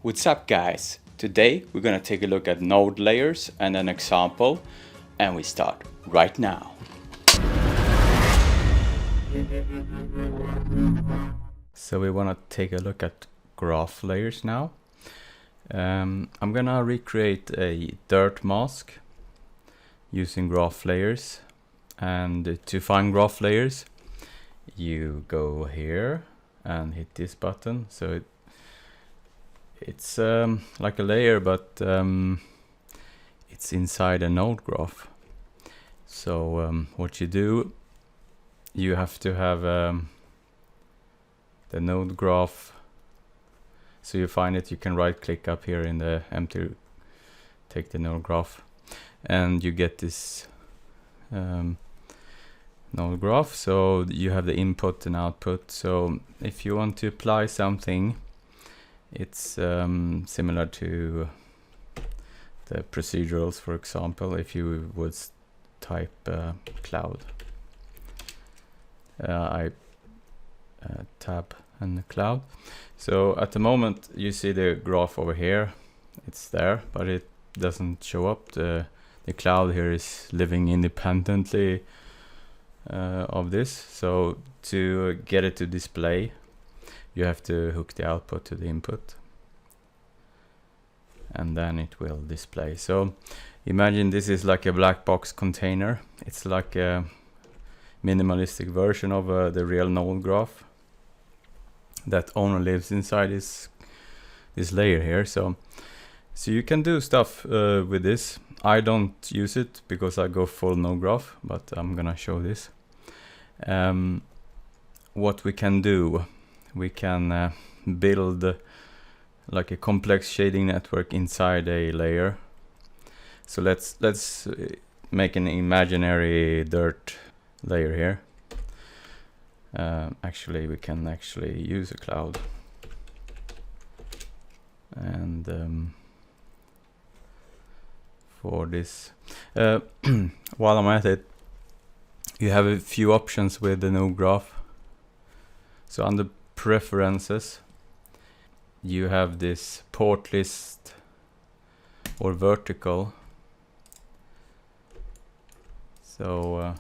What's up guys? Today we're gonna take a look at node layers and an example, and we start right now. So we wanna take a look at graph layers now. I'm gonna recreate a dirt mask using graph layers, and to find graph layers you go here and hit this button. So it's like a layer, but it's inside a node graph. So what you do, you have to have the node graph. So you find it, you can right click up here in the empty, take the node graph, and you get this node graph. So you have the input and output. So if you want to apply something, it's similar to the procedurals, for example. If you would type cloud, I tab and the cloud. So at the moment you see the graph over here, it's there, but it doesn't show up. The cloud here is living independently of this. So to get it to display, you have to hook the output to the input, and then it will display. So imagine this is like a black box container. It's like a minimalistic version of the real node graph that only lives inside this layer here. So you can do stuff with this. I don't use it because I go full node graph, but I'm gonna show this. What we can do, we can build like a complex shading network inside a layer. So let's make an imaginary dirt layer here. Actually we can actually use a cloud, and for this, while I'm at it, you have a few options with the node graph. So under preferences, you have this port list or vertical. So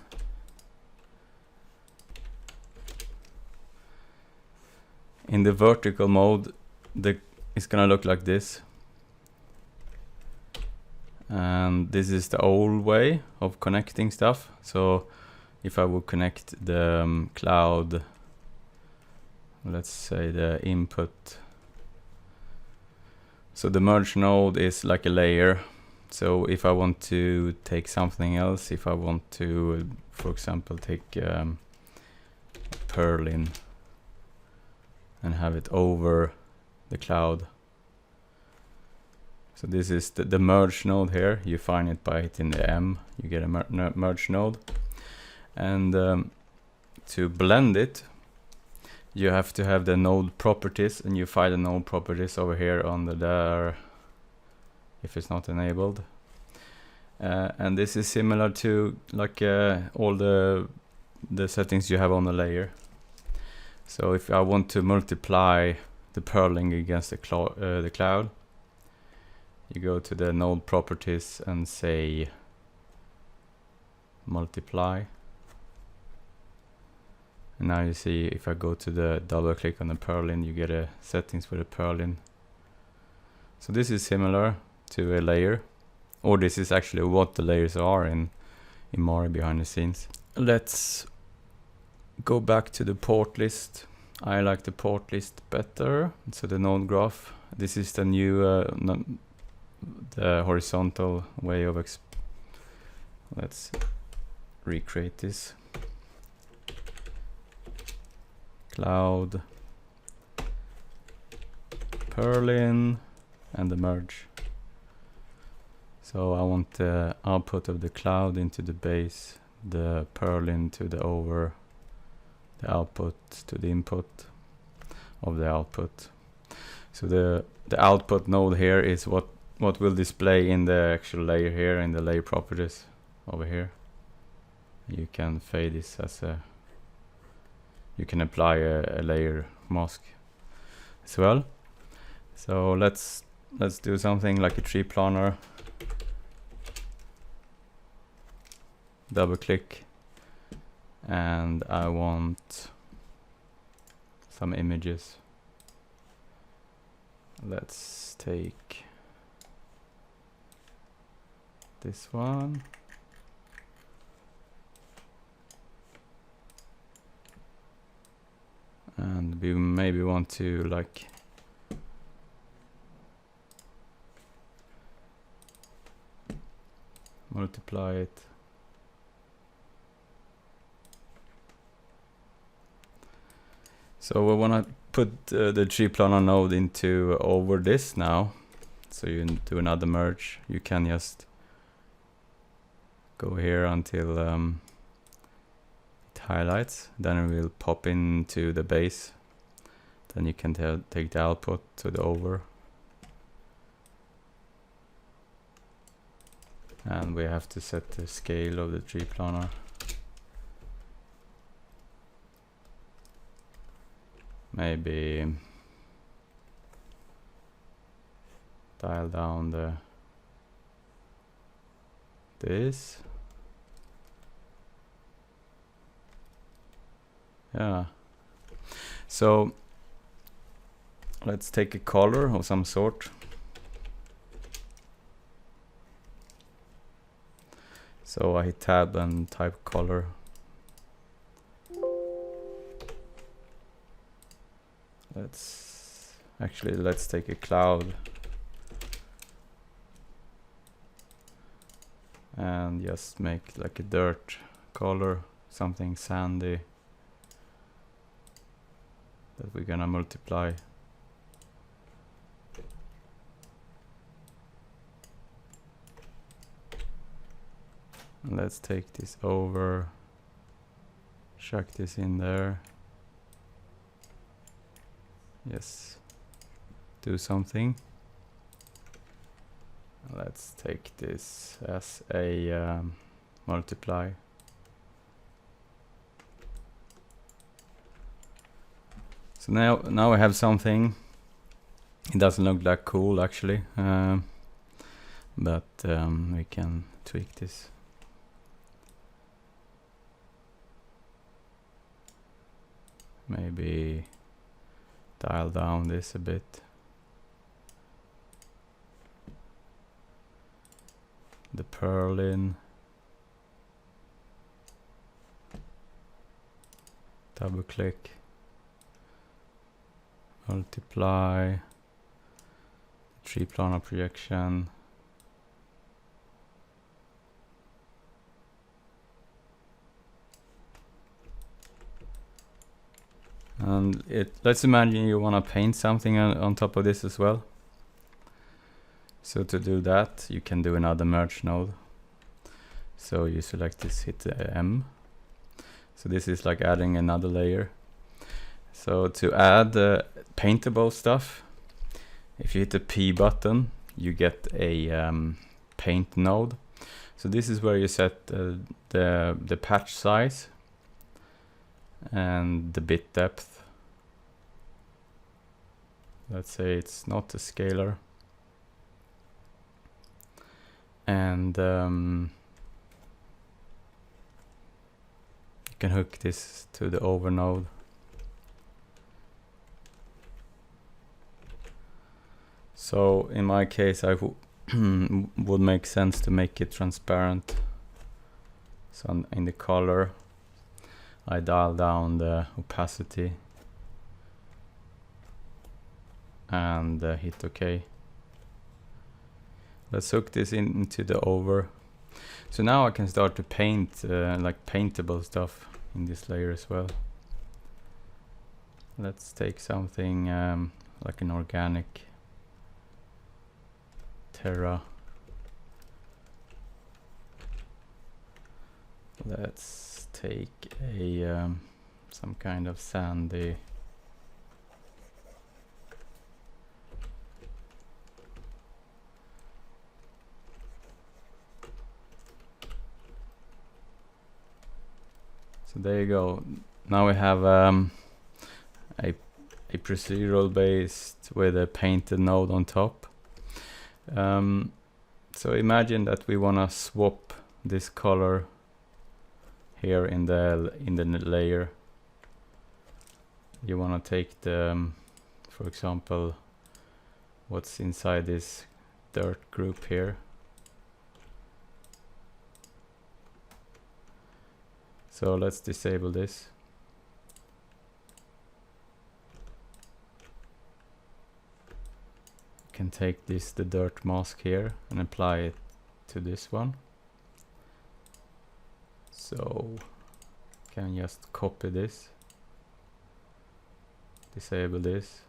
in the vertical mode, it's gonna look like this, and this is the old way of connecting stuff. So if I would connect the cloud, let's say the input, so the merge node is like a layer. So if I want to take something else, if I want to, for example, take Perlin and have it over the cloud. So this is the merge node here. You find it by hitting the M, you get a merge node. And to blend it, you have to have the node properties, and you find the node properties over here under there if it's not enabled. And this is similar to like all the settings you have on the layer. So if I want to multiply the purling against the cloud, you go to the node properties and say multiply. And now you see, if I go to the double click on the purlin, you get a settings for the purlin. So this is similar to a layer, or this is actually what the layers are in Mari behind the scenes. Let's go back to the port list. I like the port list better. So the node graph, this is the new the horizontal way of let's recreate this. Cloud, Perlin, and the merge. So I want the output of the cloud into the base, the Perlin to the over, the output to the input of the output. So the output node here is what will display in the actual layer here, in the layer properties over here. You can fade this as a, you can apply a layer mask as well. So let's do something like a tree planer. Double click, and I want some images. Let's take this one. And we maybe want to like multiply it. So we want to put the tree planer node into over this now. So you do another merge. You can just go here until it highlights. Then it will pop into the base. Then you can take the output to the over. And we have to set the scale of the tree planer. Maybe dial down this. Yeah. So let's take a color of some sort. So I hit tab and type color. Let's take a cloud and just make like a dirt color, something sandy that we're gonna multiply. And let's take this over, chuck this in there. Yes, do something. Let's take this as a multiply. So now we have something. It doesn't look that cool actually, but we can tweak this. Maybe dial down this a bit. The purlin. Double click. Multiply. Tree planer projection. And let's imagine you want to paint something on top of this as well. So to do that, you can do another merge node. So you select this, hit M. So this is like adding another layer. So to add paintable stuff, if you hit the P button, you get a paint node. So this is where you set the patch size and the bit depth. Let's say it's not a scalar. And you can hook this to the over node. So in my case, I would make sense to make it transparent. So in the color, I dial down the opacity and hit OK. Let's hook this into the over. So now I can start to paint like paintable stuff in this layer as well. Let's take something like an organic Terra. Let's take a some kind of sandy. So there you go. Now we have a procedural based with a painted node on top. So imagine that we want to swap this color here in the layer. You want to take the, for example, what's inside this dirt group here. So let's disable this. You can take the dirt mask here and apply it to this one. So can just copy this, disable this,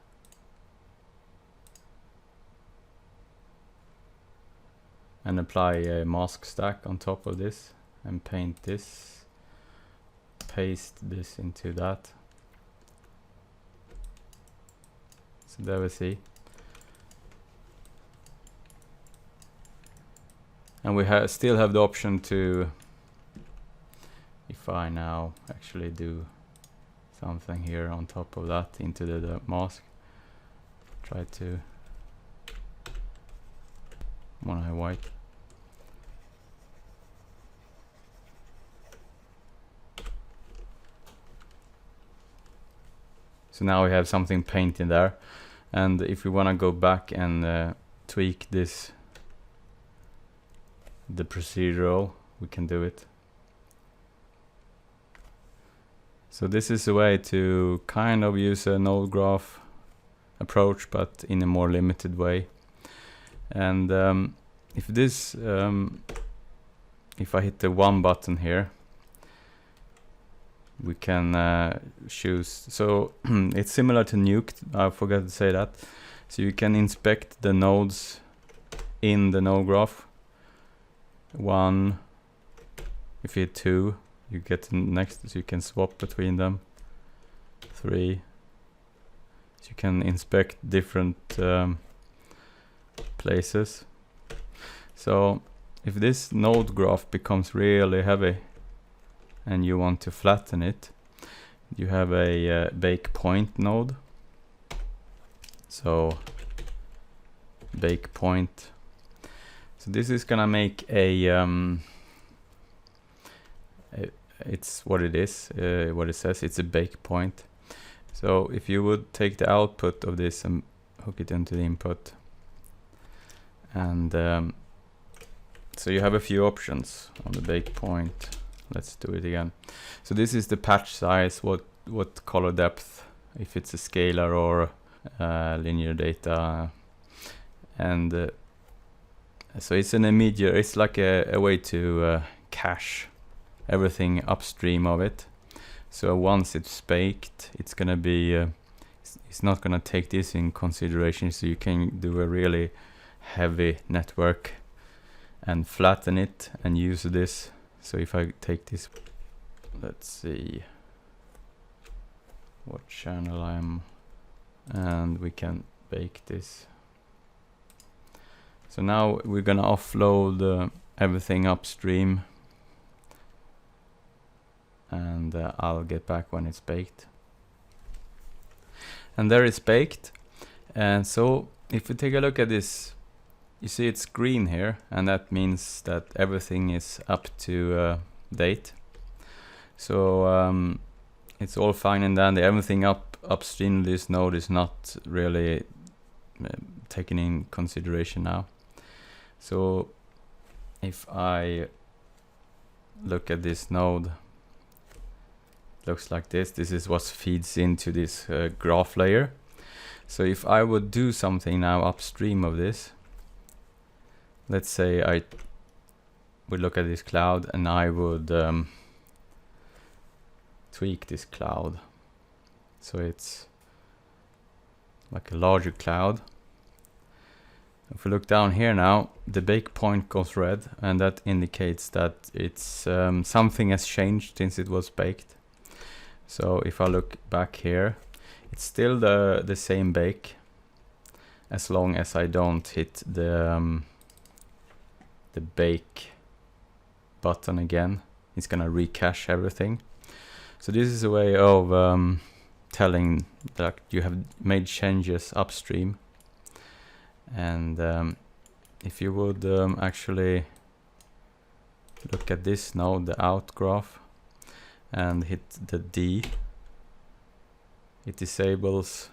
and apply a mask stack on top of this and paint this, paste this into that. So there we see. And we still have the option to, if I now actually do something here on top of that into the mask, try to want to have white. So now we have something painted there, and if we want to go back and tweak this, the procedural, we can do it. So this is a way to kind of use a node graph approach, but in a more limited way. And if I hit the one button here, we can choose. So it's similar to Nuke. I forgot to say that. So you can inspect the nodes in the node graph. 1, if you hit 2, you get the next, so you can swap between them. 3, so you can inspect different places. So if this node graph becomes really heavy and you want to flatten it, you have a bake point node. So bake point. So this is gonna make it's what it is, what it says, it's a bake point. So if you would take the output of this and hook it into the input, and so you have a few options on the bake point. Let's do it again. So this is the patch size, what color depth, if it's a scalar or linear data, and so it's an immediate, it's like a way to cache everything upstream of it. So once it's baked, it's gonna be, it's not gonna take this in consideration, so you can do a really heavy network and flatten it and use this. So if I take this, let's see what channel I'm, and we can bake this. So now we're gonna offload everything upstream, and I'll get back when it's baked. And there it's baked. And so if we take a look at this, you see it's green here, and that means that everything is up to date. So it's all fine and dandy. Everything upstream this node is not really taken in consideration now. So if I look at this node, looks like this. This is what feeds into this graph layer. So if I would do something now upstream of this, let's say I would look at this cloud and I would tweak this cloud so it's like a larger cloud. If we look down here now, the bake point goes red, and that indicates that it's something has changed since it was baked. So if I look back here, it's still the same bake, as long as I don't hit the bake button again. It's gonna recache everything. So this is a way of telling that you have made changes upstream. And if you would actually look at this node, the out graph, and hit the D, it disables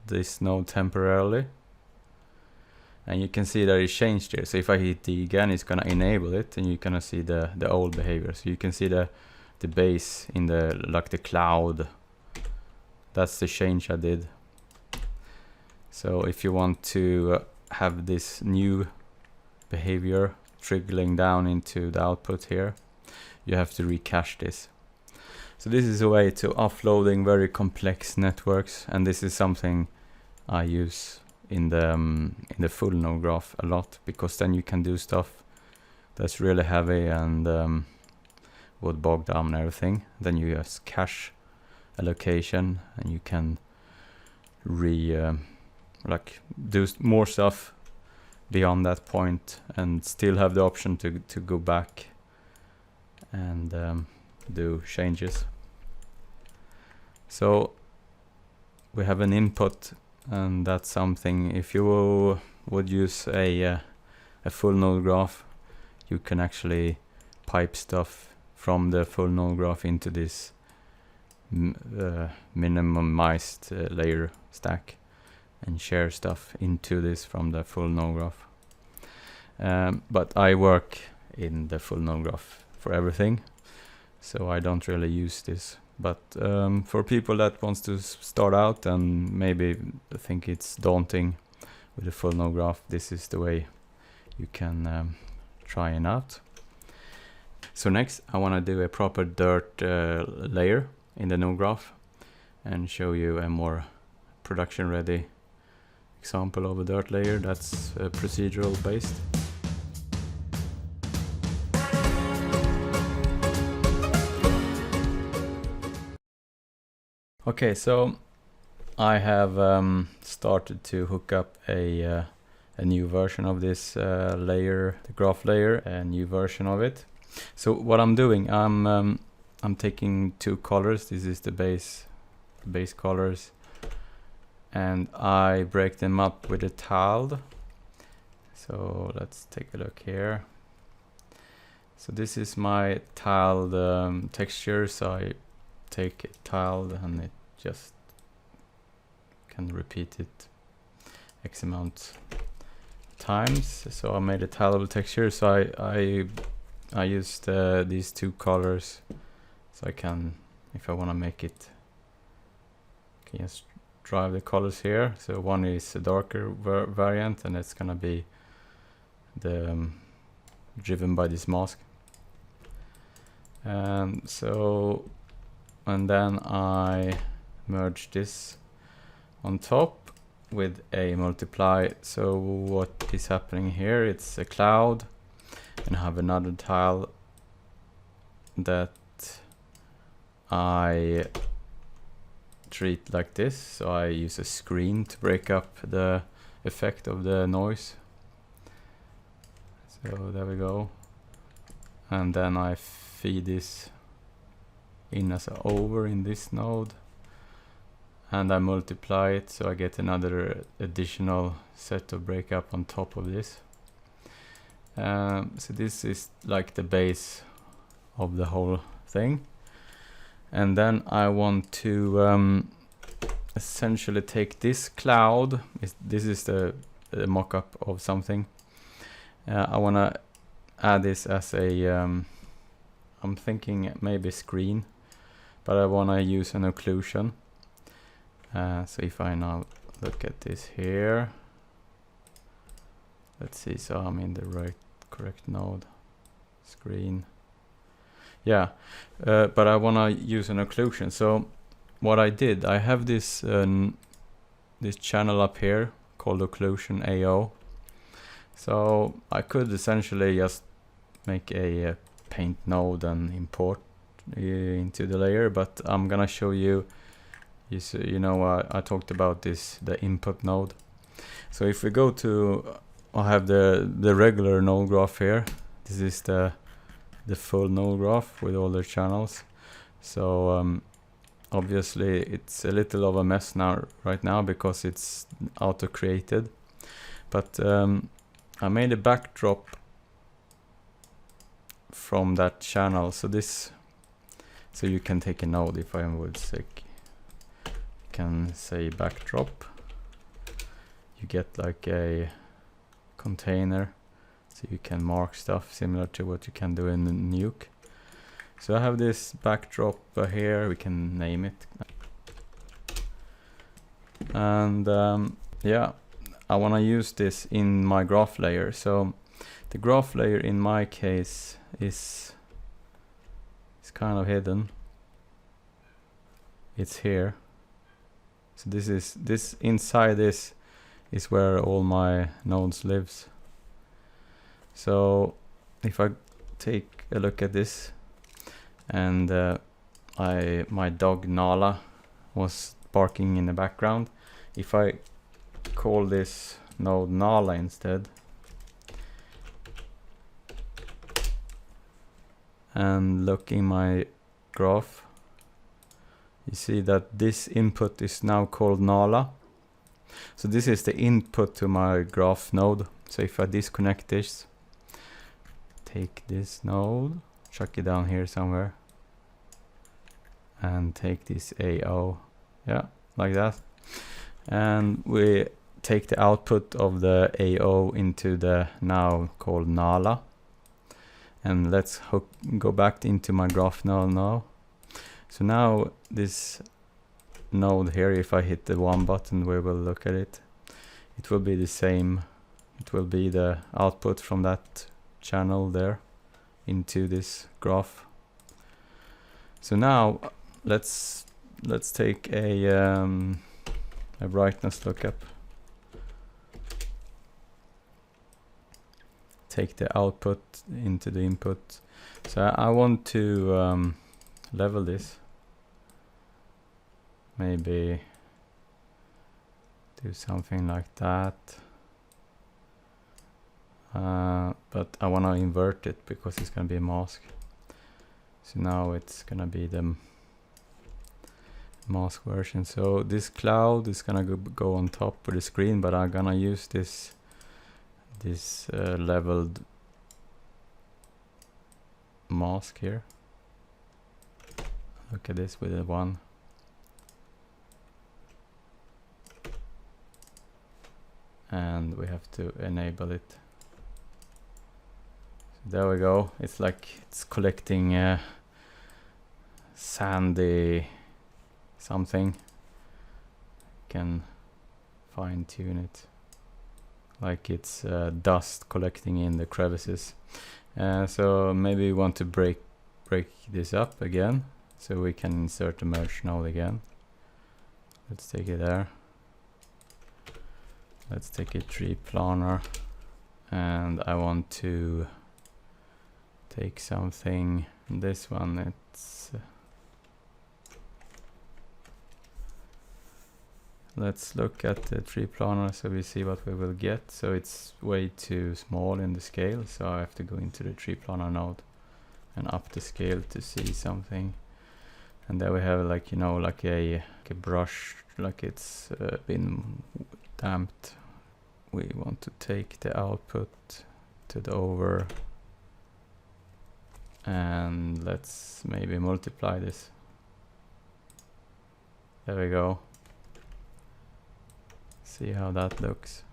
this node temporarily. And you can see that it changed here. So if I hit D again, it's gonna enable it, and you're gonna see the old behavior. So you can see the base in the like the cloud. That's the change I did. So if you want to have this new behavior trickling down into the output here, you have to recache this. So this is a way to offloading very complex networks, and this is something I use in the full node graph a lot, because then you can do stuff that's really heavy and would bog down everything. Then you just cache a location, and you can like do more stuff beyond that point, and still have the option to go back and do changes. So we have an input, and that's something, if you would use a full node graph, you can actually pipe stuff from the full node graph into this minimized layer stack, and share stuff into this from the full node graph. But I work in the full node graph for everything, so I don't really use this. But for people that wants to start out and maybe think it's daunting with a full node graph, this is the way you can try it out. So next I want to do a proper dirt layer in the node graph, and show you a more production ready example of a dirt layer that's procedural based. Okay, so I have started to hook up a new version of this layer, the graph layer, a new version of it. So what I'm doing, I'm taking two colors. This is the base colors, and I break them up with a tiled. So let's take a look here. So this is my tiled texture. So I take a tiled, and it just can repeat it X amount times. So I made a tileable texture. So I used these two colors, so I can, if I want to make it, I can just drive the colors here. So one is a darker variant, and it's gonna be the driven by this mask. And then I merge this on top with a multiply. So what is happening here, it's a cloud, and I have another tile that I treat like this. So I use a screen to break up the effect of the noise. So there we go. And then I feed this in as a over in this node, and I multiply it, so I get another additional set of breakup on top of this. So this is like the base of the whole thing. And then I want to essentially take this cloud, this is the mock-up of something. I want to add this as a I'm thinking maybe screen, but I want to use an occlusion. So if I now look at this here, let's see, so I'm in the correct node, screen. Yeah, but I want to use an occlusion. So what I did, I have this this channel up here called occlusion AO. So I could essentially just make a paint node and import into the layer, but I'm gonna show you. You know, I talked about this, the input node. So if we go to, I have the regular node graph here. This is the full node graph with all the channels. So Obviously it's a little of a mess now right now because it's auto created, but I made a backdrop from that channel, so you can take a node. If I would say, can say backdrop, you get like a container, so you can mark stuff similar to what you can do in the Nuke. So I have this backdrop here, we can name it. And yeah, I want to use this in my graph layer. So the graph layer in my case is kind of hidden. It's here. So this inside this is where all my nodes lives. So if I take a look at this, and my dog Nala was barking in the background. If I call this node Nala instead, and look in my graph, you see that this input is now called Nala. So this is the input to my graph node. So if I disconnect this, take this node, chuck it down here somewhere, and take this AO, yeah, like that, and we take the output of the AO into the now called Nala. And let's go back into my graph node now. So now this node here, if I hit the one button, we will look at it, it will be the same. It will be the output from that channel there into this graph. So now let's take a brightness lookup. Take the output into the input. So I want to level this. Maybe do something like that. But I want to invert it because it's going to be a mask. So now it's going to be the mask version. So this cloud is going to go on top of the screen, but I'm going to use this leveled mask here. Look at this with a 1. And we have to enable it. There we go. It's like it's collecting sandy something. Can fine tune it. Like it's dust collecting in the crevices. So maybe we want to break this up again, so we can insert the merge node again. Let's take it there. Let's take a tree planar, and I want to take something. This one, it's let's look at the tree planar so we see what we will get. So it's way too small in the scale, so I have to go into the tree planar node and up the scale to see something. And there we have, like, you know, like a brush, like it's been damped. We want to take the output to the over, and let's maybe multiply this. There we go. See how that looks.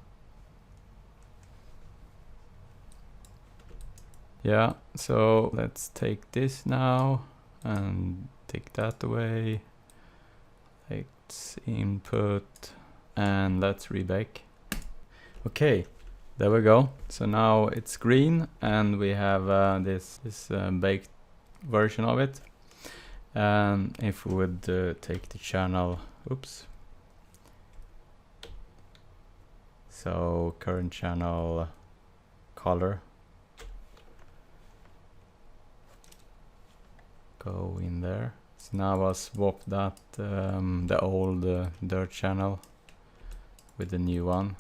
Yeah, so let's take this now and take that away. Let's input and let's rebake. Okay, there we go. So now it's green and we have this baked version of it. And if we would take the channel, oops. So current channel color. Go in there. So now I'll swap that the old dirt channel with the new one.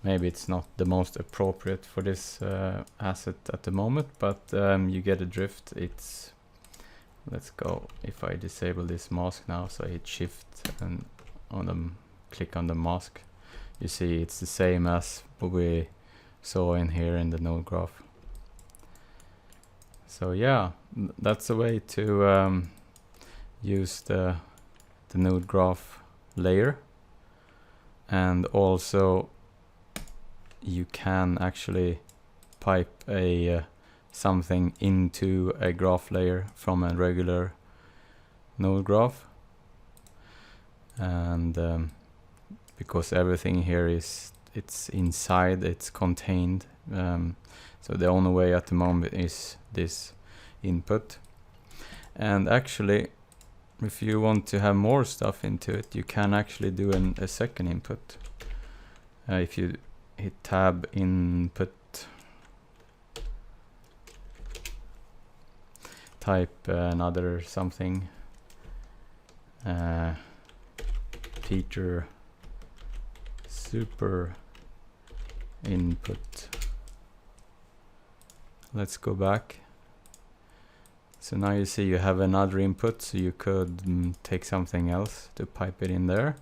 Maybe it's not the most appropriate for this asset at the moment, but you get a drift. let's go. If I disable this mask now, so I hit shift and click on the mask, you see it's the same as what we saw in here in the node graph. So yeah, that's a way to use the node graph layer. And also you can actually pipe a something into a graph layer from a regular node graph. And because everything here it's inside, it's contained, so the only way at the moment is this input. And actually, if you want to have more stuff into it, you can actually do a second input. If you hit tab input, type another something, Peter super input. Let's go back. So now you see you have another input, so you could take something else to pipe it in there.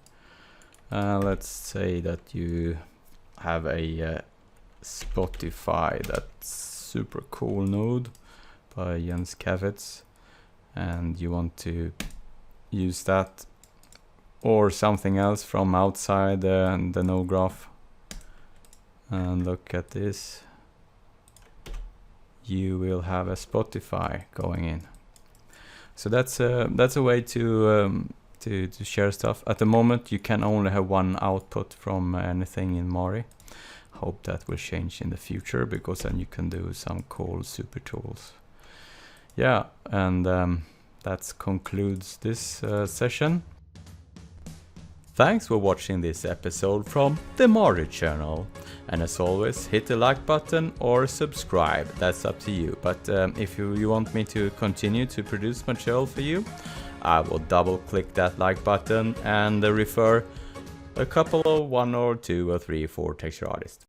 Let's say that you have a Spotify, that's super cool node by Jens Kavitz, and you want to use that or something else from outside the node graph. And look at this, you will have a Spotify going in. So that's a way to share stuff. At the moment you can only have one output from anything in Mari. Hope that will change in the future, because then you can do some cool super tools. Yeah, and that concludes this session. Thanks for watching this episode from the Mari channel. And as always, hit the like button or subscribe, that's up to you. But if you want me to continue to produce material for you, I will double click that like button and refer a couple of 1 or 2 or 3 or 4 texture artists.